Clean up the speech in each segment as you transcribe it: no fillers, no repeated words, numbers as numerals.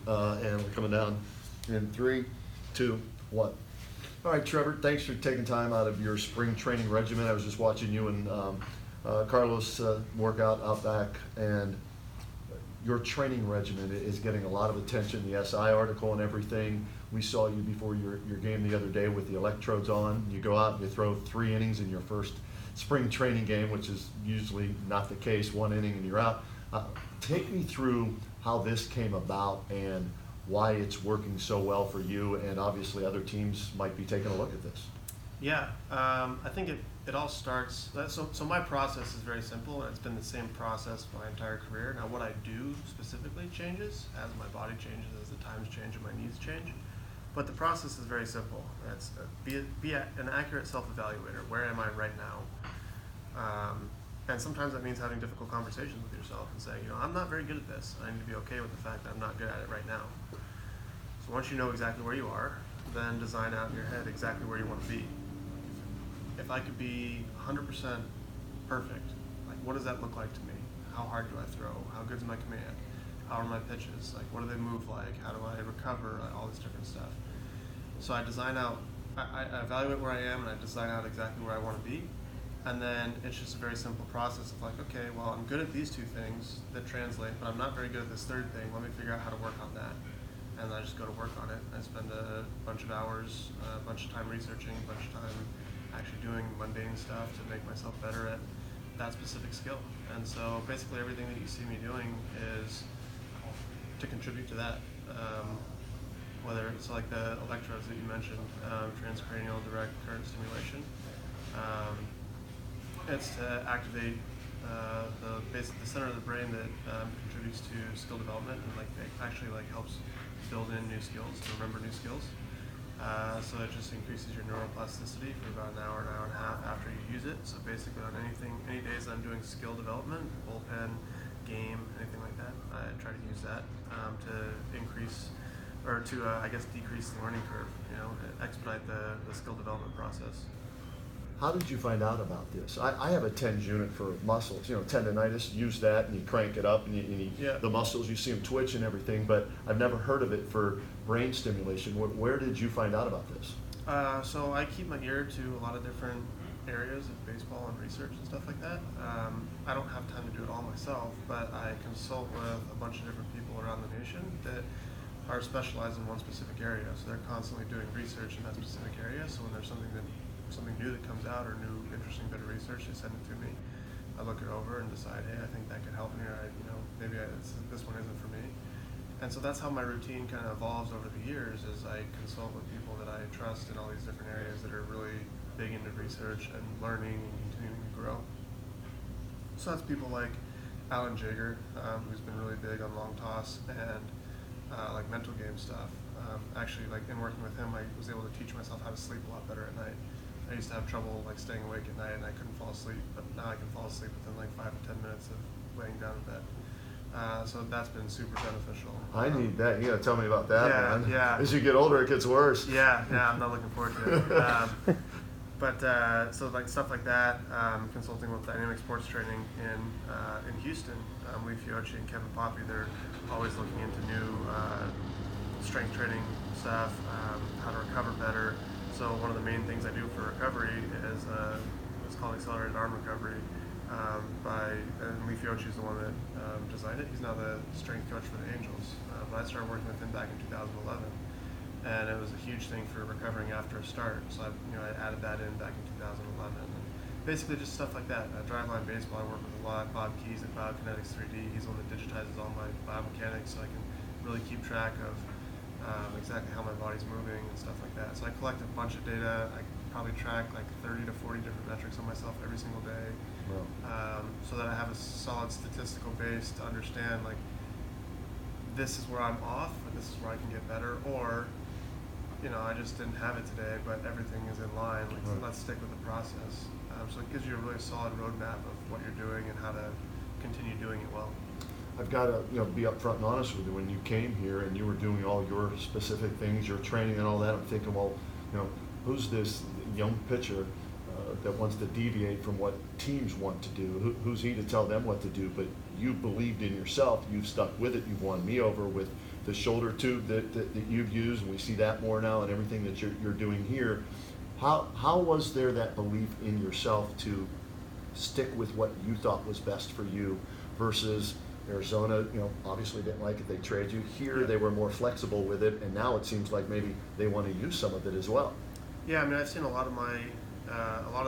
And we're coming down in 3, 2, 1. All right, Trevor, thanks for taking time out of your spring training regimen. I was just watching you and Carlos work out back, and your training regimen is getting a lot of attention, the SI article and everything. We saw you before your game the other day with the electrodes on. You go out and you throw 3 innings in your first spring training game, which is usually not the case, 1 inning and you're out. Take me through how this came about and why it's working so well for you, and obviously other teams might be taking a look at this. Yeah, I think it all starts, so my process is very simple, and it's been the same process my entire career. Now what I do specifically changes as my body changes, as the times change and my needs change, but the process is very simple. It's be an accurate self-evaluator. Where am I right now? And sometimes that means having difficult conversations with yourself and saying, I'm not very good at this. I need to be okay with the fact that I'm not good at it right now. So once you know exactly where you are, then design out in your head exactly where you want to be. If I could be 100% perfect, like what does that look like to me? How hard do I throw? How good's my command? How are my pitches? Like what do they move like? How do I recover? Like, all this different stuff. So I design out, I evaluate where I am, and I design out exactly where I want to be. And then it's just a very simple process of like, okay, well, I'm good at these 2 things that translate, but I'm not very good at this 3rd thing. Let me figure out how to work on that. And I just go to work on it. I spend a bunch of hours, a bunch of time researching, a bunch of time actually doing mundane stuff to make myself better at that specific skill. And so basically everything that you see me doing is to contribute to that. Whether it's like the electrodes that you mentioned, transcranial direct current stimulation. It's to activate the center of the brain that contributes to skill development, and actually helps build in new skills, to remember new skills. So it just increases your neuroplasticity for about an hour and a half after you use it. So basically on any days I'm doing skill development, bullpen, game, anything like that, I try to use that to increase, or to decrease the learning curve, expedite the skill development process. How did you find out about this? I have a TENS unit for muscles, tendonitis, use that and you crank it up and the muscles, you see them twitch and everything, but I've never heard of it for brain stimulation. Where did you find out about this? So I keep my ear to a lot of different areas of baseball and research and stuff like that. I don't have time to do it all myself, but I consult with a bunch of different people around the nation that are specialized in one specific area. So they're constantly doing research in that specific area. So when there's something new that comes out, or new interesting bit of research, they send it to me. I look it over and decide, hey, I think that could help me, or this one isn't for me. And so that's how my routine kind of evolves over the years, is I consult with people that I trust in all these different areas that are really big into research and learning and continuing to grow. So that's people like Alan Jager, who's been really big on long toss and mental game stuff. Actually, in working with him, I was able to teach myself how to sleep a lot better at night. I used to have trouble staying awake at night, and I couldn't fall asleep, but now I can fall asleep within 5 to 10 minutes of laying down in bed. So that's been super beneficial. I need that. You gotta tell me about that, man. Yeah. As you get older, it gets worse. Yeah, I'm not looking forward to it. So stuff like that, consulting with Dynamic Sports Training in Houston, Lee Fiocchi and Kevin Poppy, they're always looking into new strength training stuff, how to recover better. So one of the main things I do for recovery is it's called accelerated arm recovery. And Lee Fiocchi is the one that designed it. He's now the strength coach for the Angels. But I started working with him back in 2011, and it was a huge thing for recovering after a start. So I added that in back in 2011. And basically just stuff like that. Driveline baseball, I work with a lot. Bob Keys at Biokinetics 3D. He's the one that digitizes all my biomechanics, so I can really keep track of exactly how my body's moving and stuff like that. So I collect a bunch of data. I probably track 30 to 40 different metrics on myself every single day. Wow. So that I have a solid statistical base to understand this is where I'm off, and this is where I can get better, or I just didn't have it today, but everything is in line. Let's stick with the process. So it gives you a really solid roadmap of what you're doing and how to continue doing it well. I've got to be upfront and honest with you. When you came here and you were doing all your specific things, your training and all that, I'm thinking, well, who's this young pitcher that wants to deviate from what teams want to do? Who's he to tell them what to do? But you believed in yourself. You've stuck with it. You've won me over with the shoulder tube that you've used, and we see that more now, and everything that you're doing here. How was there that belief in yourself to stick with what you thought was best for you versus Arizona, obviously didn't like it, they traded you. Here they were more flexible with it, and now it seems like maybe they want to use some of it as well. Yeah, I mean, I've seen a lot of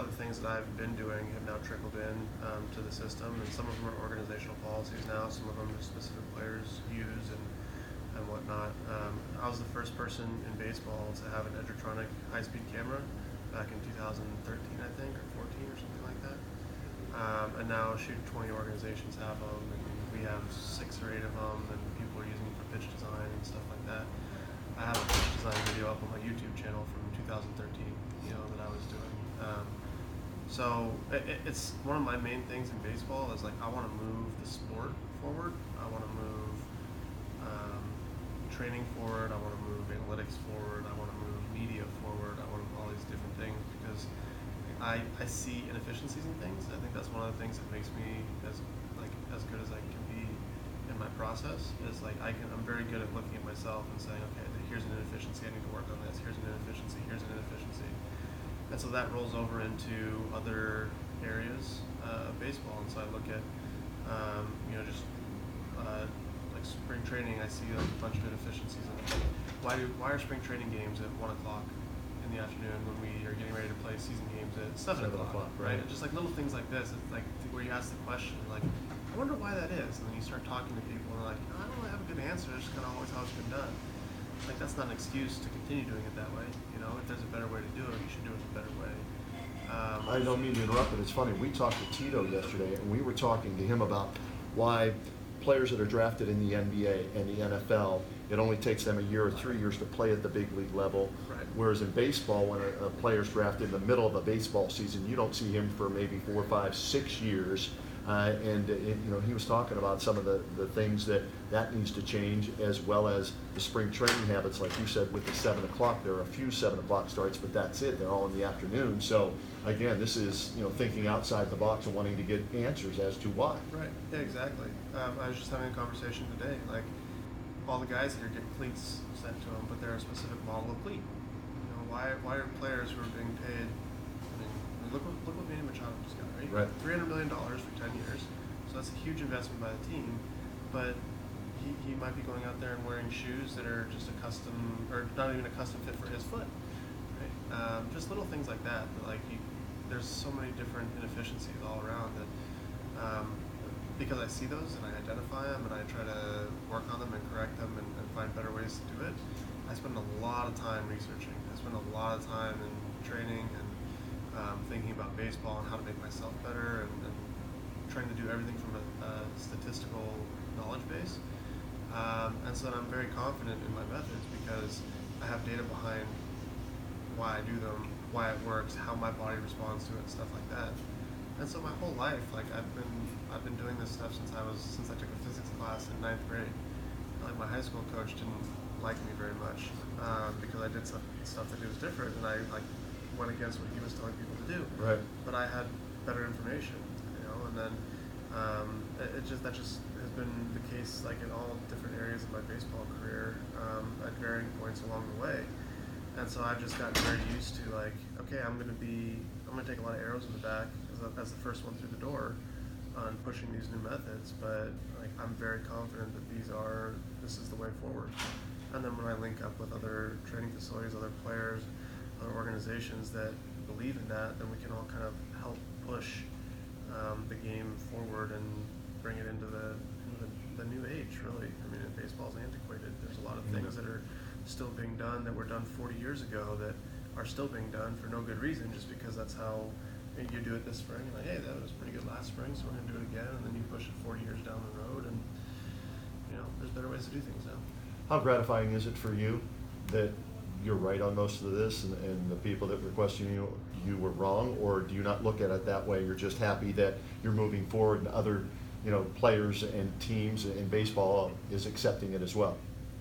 the things that I've been doing have now trickled in to the system, and some of them are organizational policies now, some of them are specific players use and whatnot. I was the first person in baseball to have an Edgertronic high-speed camera back in 2013, I think, or 14 or something like that. And now, 20 organizations have them, and we have 6 or 8 of them, and people are using them for pitch design and stuff like that. I have a pitch design video up on my YouTube channel from 2013, that I was doing. So it's one of my main things in baseball is like I want to move the sport forward. I want to move training forward. I want to move analytics forward. I want to move media forward. I want to move all these different things because I see inefficiencies in things. I think that's one of the things that makes me as good as I can be in my process. Is like I'm very good at looking at myself and saying, okay, here's an inefficiency. I need to work on this. Here's an inefficiency. Here's an inefficiency. And so that rolls over into other areas of baseball. And so I look at like spring training. I see like a bunch of inefficiencies. Why are spring training games at 1 o'clock in the afternoon when we are getting ready to play season games at 7 o'clock, right? And just like little things like this, it's like where you ask the question, like, I wonder why that is, and then you start talking to people, and they're like, I don't really have a good answer. It's just kind of always how it's been done. Like that's not an excuse to continue doing it that way. If there's a better way to do it, you should do it a better way. I don't mean to interrupt, but it's funny. We talked to Tito yesterday, and we were talking to him about why players that are drafted in the NBA and the NFL, it only takes them a year or 3 years to play at the big league level. Right. Whereas in baseball, when a player's drafted in the middle of a baseball season, you don't see him for maybe 4, 5, 6 years. He was talking about some of the things that needs to change, as well as the spring training habits, like you said, with the 7 o'clock. There are a few 7 o'clock starts, but that's it. They're all in the afternoon. So again, this is thinking outside the box and wanting to get answers as to why. Right. Yeah, exactly. I was just having a conversation today. Like all the guys here get cleats sent to them, but they're a specific model of cleat. Why are players who are being paid? Look what Manny Machado just got, right? $300 million for 10 years. So that's a huge investment by the team. But he might be going out there and wearing shoes that are just a custom, or not even a custom fit for his foot, right? Just little things like that. There's so many different inefficiencies all around that because I see those and I identify them and I try to work on them and correct them and find better ways to do it, I spend a lot of time researching. I spend a lot of time in training and thinking about baseball and how to make myself better and trying to do everything from a statistical knowledge base. And so then I'm very confident in my methods because I have data behind why I do them, why it works, how my body responds to it, and stuff like that. And so my whole life, I've been doing this stuff since I took a physics class in 9th grade. Like my high school coach didn't like me very much because I did stuff that he was different, and I went against what he was telling people to do. Right. But I had better information, and then that just has been the case in all different areas of my baseball career at varying points along the way. And so I've just gotten very used to okay, I'm gonna take a lot of arrows in the back as the first one through the door on pushing these new methods, but I'm very confident that this is the way forward. And then when I link up with other training facilities, other players, other organizations that believe in that, then we can all kind of help push the game forward and bring it into the new age, really. I mean, baseball's antiquated. There's a lot of things that are still being done that were done 40 years ago that are still being done for no good reason, just because that's how you do it this spring. And hey, that was pretty good last spring, so we're going to do it again. And then you push it 40 years down the road, and there's better ways to do things now. How gratifying is it for you that you're right on most of this, and the people that were questioning you were wrong, or do you not look at it that way? You're just happy that you're moving forward, and other players and teams in baseball is accepting it as well?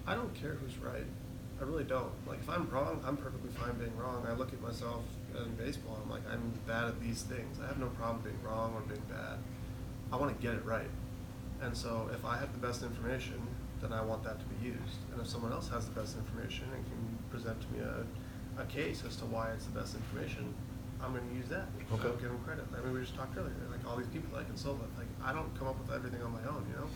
I don't care who's right. I really don't. If I'm wrong, I'm perfectly fine being wrong. I look at myself in baseball, I'm bad at these things. I have no problem being wrong or being bad. I want to get it right. And so if I have the best information then I want that to be used. And if someone else has the best information and can present to me a case as to why it's the best information, I'm going to use that. Okay. I'll give them credit. I mean, we just talked earlier, like all these people that I consult with, like I don't come up with everything on my own, you know?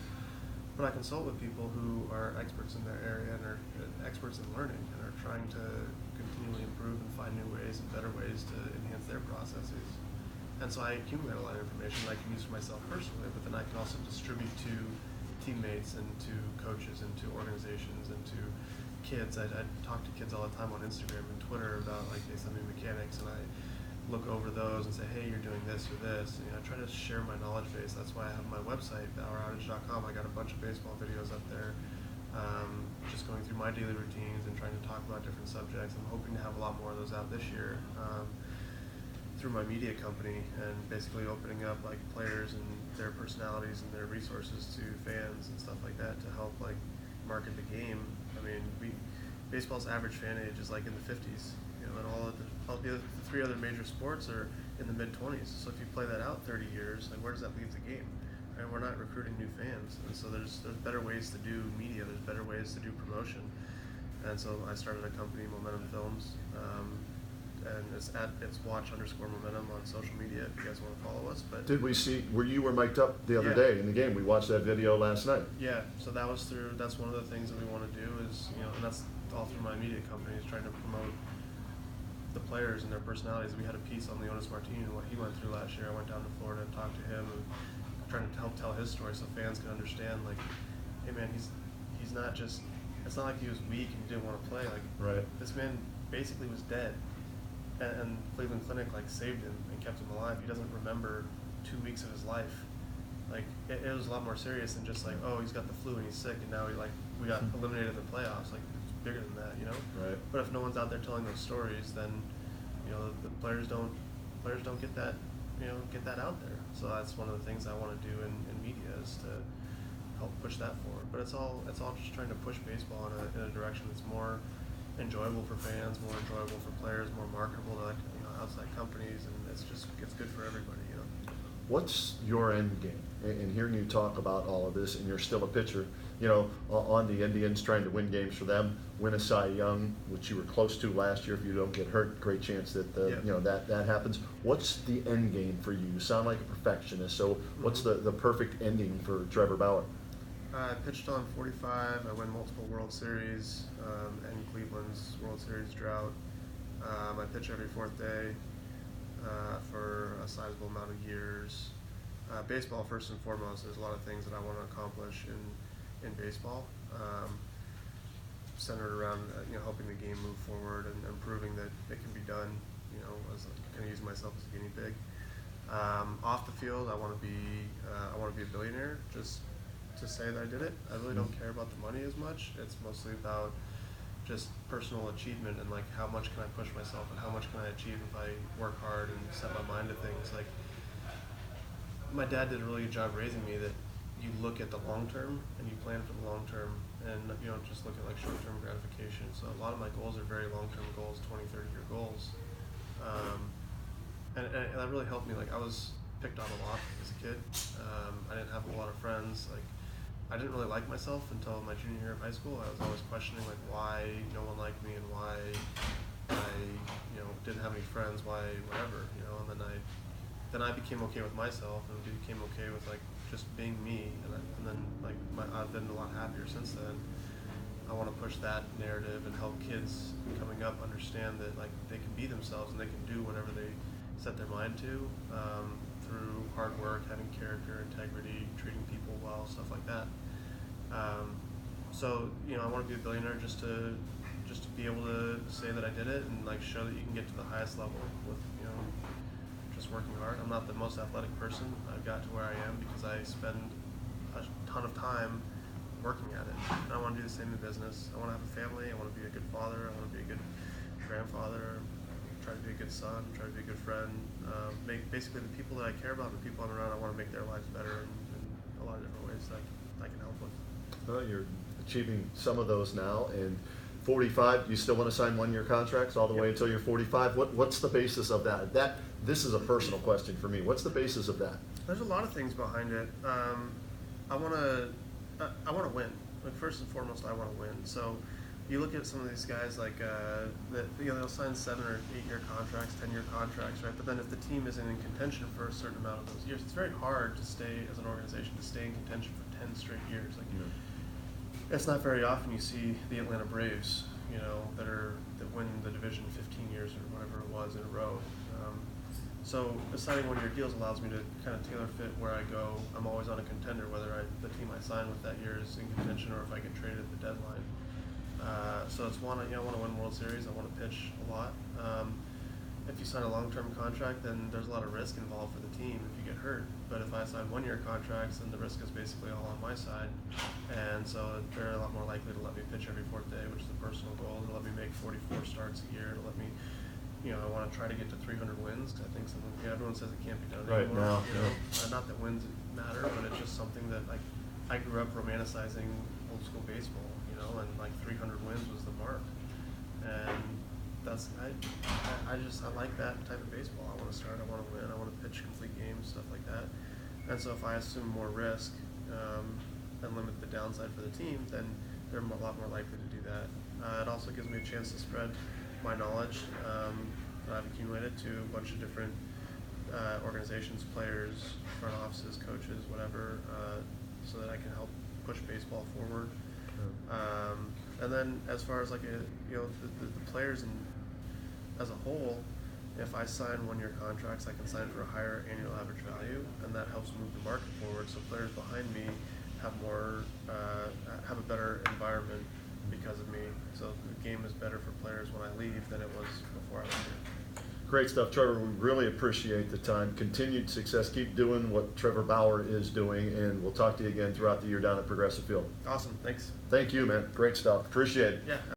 But I consult with people who are experts in their area and are experts in learning and are trying to continually improve and find new ways and better ways to enhance their processes. And so I accumulate a lot of information that I can use for myself personally, but then I can also distribute to teammates and to coaches and to organizations and to kids. I talk to kids all the time on Instagram and Twitter about, like, they send me mechanics and I look over those and say, hey, you're doing this or this. And, I try to share my knowledge base. That's why I have my website, BauerOutage.com. I got a bunch of baseball videos up there, just going through my daily routines and trying to talk about different subjects. I'm hoping to have a lot more of those out this year through my media company, and basically opening up like players and their personalities and their resources to fans and stuff like that to help like market the game. I mean, baseball's average fan age is like in the 50s. And all the three other major sports are in the mid-20s. So if you play that out 30 years, like where does that leave the game? And we're not recruiting new fans. And so there's better ways to do media. There's better ways to do promotion. And so I started a company, Momentum Films, and it's watch_momentum on social media if you guys want to follow us. But Did we see where you were mic'd up the other Yeah. day in the game? We watched that video last night. yeah, so that's one of the things that we want to do is, and that's all through my media company, is trying to promote the players and their personalities. We had a piece on Leonis Martin and what he went through last year. I went down to Florida and talked to him and trying to help tell his story so fans can understand, like, hey man, he's not just, it's not like he was weak and he didn't want to play. Like, Right. this man basically was dead, and Cleveland Clinic like saved him and kept him alive. He doesn't remember 2 weeks of his life. Like, it was a lot more serious than just like, oh, he's got the flu and he's sick and now we got eliminated in the playoffs. Like, it's bigger than that, Right. But if no one's out there telling those stories, then the players don't get that get that out there. So that's one of the things I want to do in media, is to help push that forward. But it's all just trying to push baseball in a direction that's more enjoyable for fans, more enjoyable for players, more marketable to outside companies, and it's good for everybody. What's your end game? And hearing you talk about all of this, and you're still a pitcher, on the Indians, trying to win games for them, win a Cy Young, which you were close to last year. If you don't get hurt, great chance that that happens. What's the end game for you? You sound like a perfectionist. So what's the perfect ending for Trevor Bauer? I pitched on 45. I win multiple World Series, and Cleveland's World Series drought. I pitch every fourth day for a sizable amount of years. Baseball, first and foremost, there's a lot of things that I want to accomplish in baseball, centered around helping the game move forward and proving that it can be done. As kind of using myself as a guinea pig. Off the field, I want to be a billionaire. Just to say that I did it. I really don't care about the money as much. It's mostly about just personal achievement and like how much can I push myself and how much can I achieve if I work hard and set my mind to things. Like, my dad did a really good job raising me that you look at the long term and you plan for the long term, and you don't just look at like short term gratification. So a lot of my goals are very long term goals, 20, 30-year goals. And that really helped me. Like, I was picked on a lot as a kid. I didn't have a lot of friends. Like, I didn't really like myself until my junior year of high school. I was always questioning like why no one liked me and why I didn't have any friends, why whatever, and then I became okay with myself and became okay with like just being me, and then like I've been a lot happier since then. I want to push that narrative and help kids coming up understand that like they can be themselves and they can do whatever they set their mind to, through hard work, having character, integrity, treating people well, stuff like that. So I want to be a billionaire just to be able to say that I did it and like show that you can get to the highest level with just working hard. I'm not the most athletic person. I got to where I am because I spend a ton of time working at it. And I want to do the same in business. I want to have a family. I want to be a good father. I want to be a good grandfather. Try to be a good son. Try to be a good friend. Make basically the people that I care about, the people I'm around, I want to make their lives better in a lot of different ways that I can help with. Well, you're achieving some of those now, and 45, you still want to sign 1-year contracts all the way until you're 45. What's the basis of that? This is a personal question for me. What's the basis of that? There's a lot of things behind it. I want to win. like first and foremost, I want to win. So you look at some of these guys like that, they'll sign 7 or 8 year contracts, 10-year contracts, right? But then if the team isn't in contention for a certain amount of those years, it's very hard to stay as an organization to stay in contention for 10 straight years. Like, it's not very often you see the Atlanta Braves, that win the division 15 years or whatever it was in a row. So signing 1-year deals allows me to kind of tailor fit where I go. I'm always on a contender, whether the team I sign with that year is in contention or if I get traded at the deadline. So it's I want to win World Series. I want to pitch a lot. If you sign a long-term contract, then there's a lot of risk involved for the team if you get hurt. But if I sign 1-year contracts, then the risk is basically all on my side, and so they're a lot more likely to let me pitch every 4th day, which is a personal goal. To let me make 44 starts a year. To let me, I want to try to get to 300 wins. Cause I think everyone says it can't be done Right anymore. now, Not that wins matter, but it's just something that I grew up romanticizing old school baseball, and like 300 wins was the mark, and that's I like that type of baseball. I want to start, I want to win, I want to pitch complete games, stuff like that. And so if I assume more risk and limit the downside for the team, then they're a lot more likely to do that. It also gives me a chance to spread my knowledge that I've accumulated to a bunch of different organizations, players, front offices, coaches, whatever, so that I can help push baseball forward. And then as far as the players as a whole, if I sign 1-year contracts, I can sign for a higher annual average value, and that helps move the market forward. So players behind me have a better environment because of me. So the game is better for players when I leave than it was before I was here. Great stuff, Trevor. We really appreciate the time. Continued success. Keep doing what Trevor Bauer is doing, and we'll talk to you again throughout the year down at Progressive Field. Awesome. Thanks. Thank you, man. Great stuff. Appreciate it. Yeah.